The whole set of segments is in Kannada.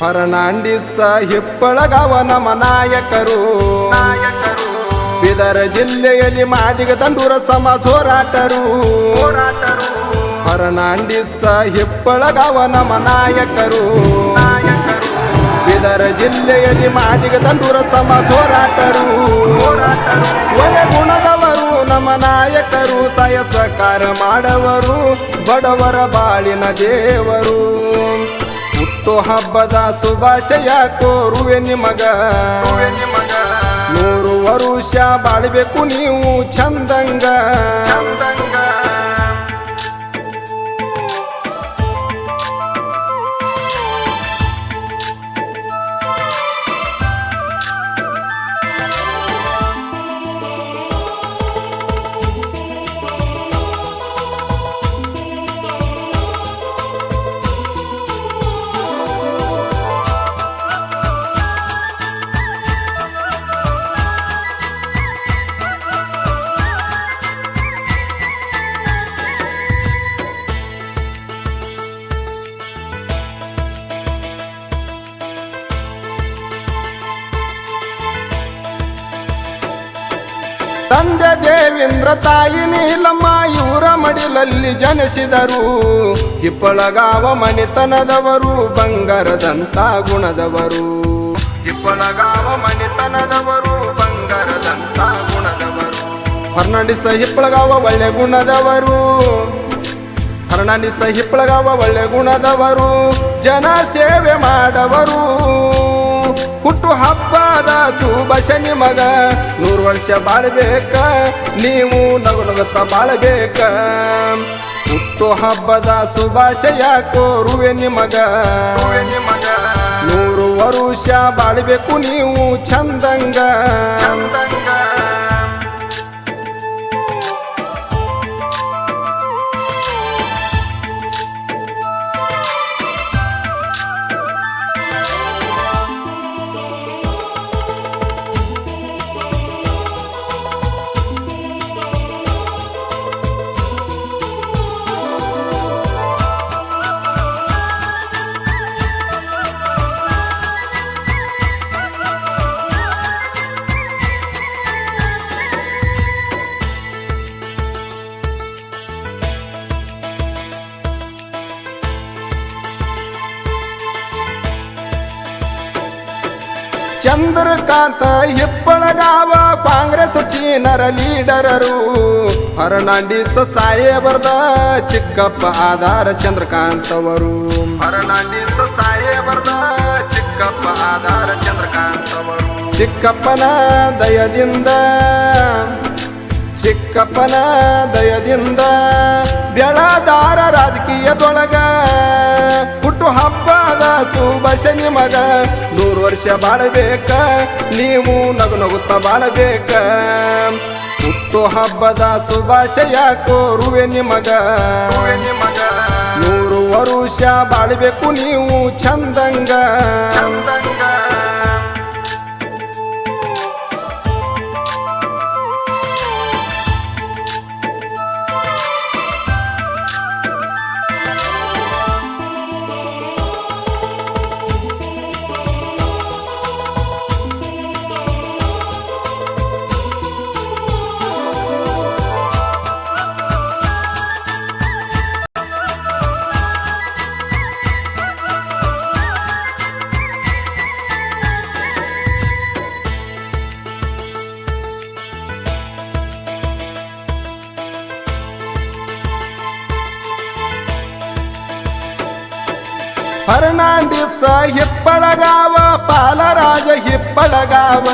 ಫರ್ನಾಂಡಿಸ್ ಹಿಪ್ಪಳಗಾವ ನಮ್ಮ ನಾಯಕರು ಬೀದರ್ ಜಿಲ್ಲೆಯಲ್ಲಿ ಮಾದಿಗ ದಂಡೂರ ಸಮಾಜ ಹೋರಾಟರು ಫರ್ನಾಂಡಿಸ್ ಹಿಪ್ಪಳಗಾವ ನಮ್ಮ ನಾಯಕರು ಬೀದರ್ ಜಿಲ್ಲೆಯಲ್ಲಿ ಮಾದಿಗ ದಂಡೂರ ಸಮಾಜ ಹೋರಾಟರು ಒಳ್ಳೆ ಗುಣದವರು ನಮ್ಮ ನಾಯಕರು ಸಹಕಾರ ಮಾಡವರು ಬಡವರ ಬಾಳಿನ ದೇವರು ಹುಟ್ಟು ಹಬ್ಬದ ಶುಭಾಶಯ ಕೋರುವೆ ನಿಮಗ 100 ವರುಷ ಬಾಳ್ಬೇಕು ನೀವು ಚಂದಂಗ ತಂದೆ ದೇವೇಂದ್ರ ತಾಯಿ ನೀಲಮ್ಮ ಇವರ ಮಡಿಲಲ್ಲಿ ಜನಿಸಿದರು ಹಿಪ್ಪಳಗಾವ ಮನೆತನದವರು ಬಂಗಾರದಂತ ಗುಣದವರು ಹಿಪ್ಪಳಗಾವ ಮನೆತನದವರು ಬಂಗಾರದಂತ ಗುಣದವರು ಫರ್ನಾಂಡಿಸ್ ಹಿಪ್ಪಳಗಾವ ಒಳ್ಳೆ ಗುಣದವರು ಫರ್ನಾಂಡಿಸ್ ಹಿಪ್ಪಳಗಾವ ಒಳ್ಳೆ ಗುಣದವರು ಜನ ಸೇವೆ ಮಾಡವರು ಹುಟ್ಟು ಹಬ್ಬದ ಶುಭಾಶಯ ನಿಮಗ 100 ವರ್ಷ ಬಾಳ್ಬೇಕ ನೀವು ನಗುನಗುತ್ತಾ ಬಾಳ್ಬೇಕ ಹುಟ್ಟು ಹಬ್ಬದ ಶುಭಾಶಯ ಕೋರುವೆ ನಿಮಗ 100 ವರುಷ ಬಾಳ್ಬೇಕು ನೀವು ಚಂದಂಗ ಚಂದ್ರಕಾಂತ ಹಿಪ್ಪಳಗಾವ ಕಾಂಗ್ರೆಸ್ ಸೀನರ ಲೀಡರರು ಫರ್ನಾಂಡಿಸ್ ಸಾಹೇಬರದ ಚಿಕ್ಕಪ್ಪ ಆಧಾರ ಚಂದ್ರಕಾಂತ್ ಅವರು ಫರ್ನಾಂಡಿಸ್ ಸಾಹೇಬರದ ಚಿಕ್ಕಪ್ಪ ಆಧಾರ ಚಂದ್ರಕಾಂತ್ ಅವರು ಚಿಕ್ಕಪ್ಪನ ದಯದಿಂದ ಬೆಳದಾರ ರಾಜಕೀಯದೊಳಗ ಹುಟ್ಟು ಹಬ್ಬದ ಶುಭಾಶಯ ನಿಮಗ 100 ವರ್ಷ ಬಾಳಬೇಕ ನೀವು ನಗುನಗುತ್ತಾ ಬಾಳಬೇಕ ಹುಟ್ಟು ಹಬ್ಬದ ಶುಭಾಶಯ ಕೋರುವೆ ನಿಮಗ 100 ವರುಷ ಬಾಳಬೇಕು ನೀವು ಚಂದಂಗ ಫರ್ನಾಂಡಿಸ್ ಹಿಪ್ಪಳಗಾವ ಪಾಲರಾಜ ಹಿಪ್ಪಳಗಾವ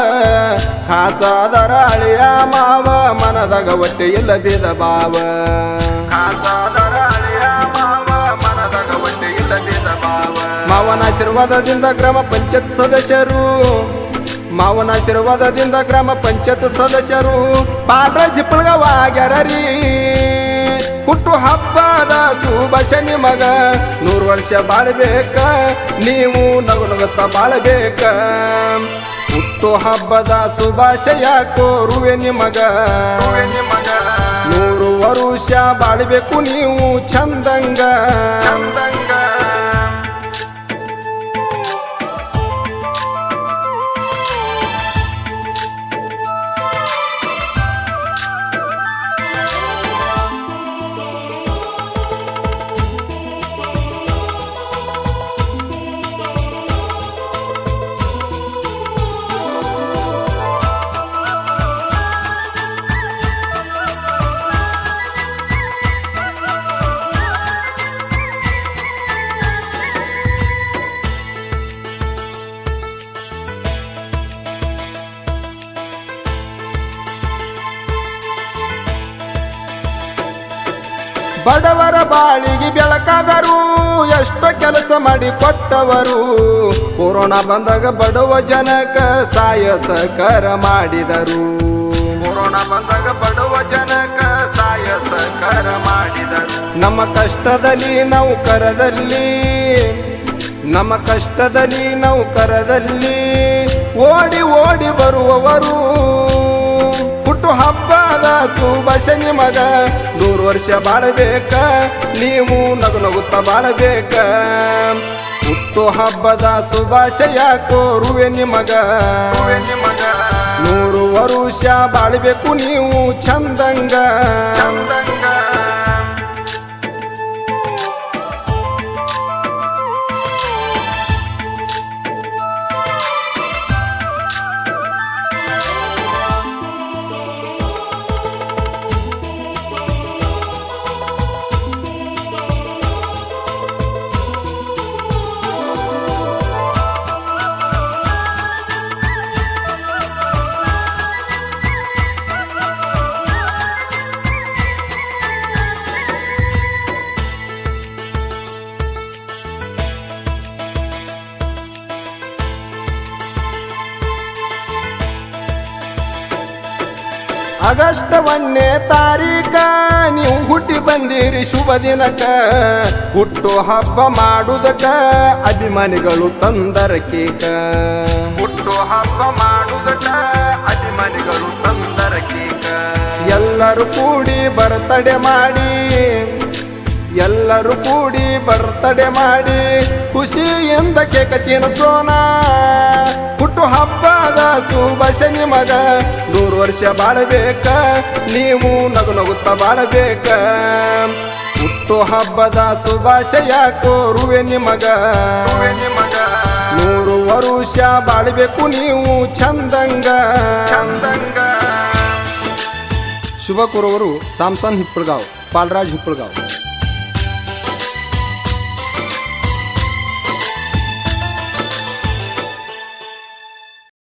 ಖಾಸಾದರ ಅಳಿಯ ಮಾವ ಮನದಾಗ ಒಟ್ಟೆ ಇಲ್ಲ ಭೇದ ಭಾವ ಖಾಸಾದರ ಅಳಿಯ ಮಾವ ಮನದಾಗ ಒಟ್ಟೆ ಇಲ್ಲ ಭೇದ ಭಾವ ಮಾವನ ಆಶೀರ್ವಾದದಿಂದ ಗ್ರಾಮ ಪಂಚಾಯತ್ ಸದಸ್ಯರು ಪಾಲರಾಜ ಹಿಪ್ಪಳಗಾವ ಆಗ್ಯಾರೀ ಹುಟ್ಟು ಹಬ್ಬದ ಶುಭಾಶಯ ನಿಮಗ 100 ವರ್ಷ ಬಾಳ್ಬೇಕ ನೀವು ನಗುನಗುತ್ತಾ ಬಾಳ್ಬೇಕ ಹುಟ್ಟು ಹಬ್ಬದ ಶುಭಾಶಯ ಕೋರುವೆ ನಿಮಗ 100 ವರುಷ ಬಾಳ್ಬೇಕು ನೀವು ಚಂದಂಗ ಬಡವರ ಬಾಳಿಗೆ ಬೆಳಕಾದರು ಎಷ್ಟೋ ಕೆಲಸ ಮಾಡಿ ಕೊಟ್ಟವರು ಕೊರೋನಾ ಬಂದಾಗ ಬಡವ ಜನಕ ಸಹಾಯ ಸಹಕಾರ ಮಾಡಿದರು ಕೊರೋನಾ ಬಂದಾಗ ಬಡವ ಜನಕ ಸಹಾಯ ಸಹಕಾರ ಮಾಡಿದರು ನಮ್ಮ ಕಷ್ಟದಲ್ಲಿ ನೌಕರದಲ್ಲಿ ಓಡಿ ಓಡಿ ಬರುವವರು ಹುಟ್ಟು ಹಬ್ಬದ ಶುಭಾಶಯ ನಿಮಗ 100 ವರ್ಷ ಬಾಳಬೇಕ ನೀವು ನಗುತ್ತ ಬಾಳಬೇಕ ಹುಟ್ಟು ಹಬ್ಬದ ಶುಭಾಶಯ ಕೋರುವೆ ನಿಮಗ 100 ವರುಷ ಬಾಳಬೇಕು ನೀವು ಚಂದಂಗ ಆಗಸ್ಟ್ 1ನೇ ತಾರೀಕ ನೀವು ಹುಟ್ಟಿ ಬಂದಿರಿ ಶುಭ ದಿನಕ ಹುಟ್ಟು ಹಬ್ಬ ಮಾಡುವುದಕ್ಕ ಅಭಿಮಾನಿಗಳು ತಂದರ ಕೇಕ ಹುಟ್ಟು ಹಬ್ಬ ಮಾಡುವುದಕ್ಕ ಅಭಿಮಾನಿಗಳು ತಂದರ ಕೇಕ ಎಲ್ಲರೂ ಕೂಡಿ ಬರ್ತಡೆ ಮಾಡಿ ಖುಷಿಯಿಂದ ಕೇಕ ತಿನ್ನಿಸೋಣ ಹುಟ್ಟು ಹಬ್ಬದ ಶುಭಾಶಯ ನಿಮಗ 100 ವರ್ಷ ಬಾಳಬೇಕ ನೀವು ನಗುತ್ತ ಬಾಳಬೇಕ ಹುಟ್ಟು ಹಬ್ಬದ ಶುಭಾಶಯ ಕೋರುವೆ ನಿಮಗ 100 ವರುಷ ಬಾಳಬೇಕು ನೀವು ಚಂದಂಗ ಶುಭ ಕೋರುವರು ಸಾಮ್ಸನ್ ಹಿಪ್ಪಳಗಾವ್, ಪಾಲ್ರಾಜ್ ಹಿಪ್ಪಳಗಾವ್.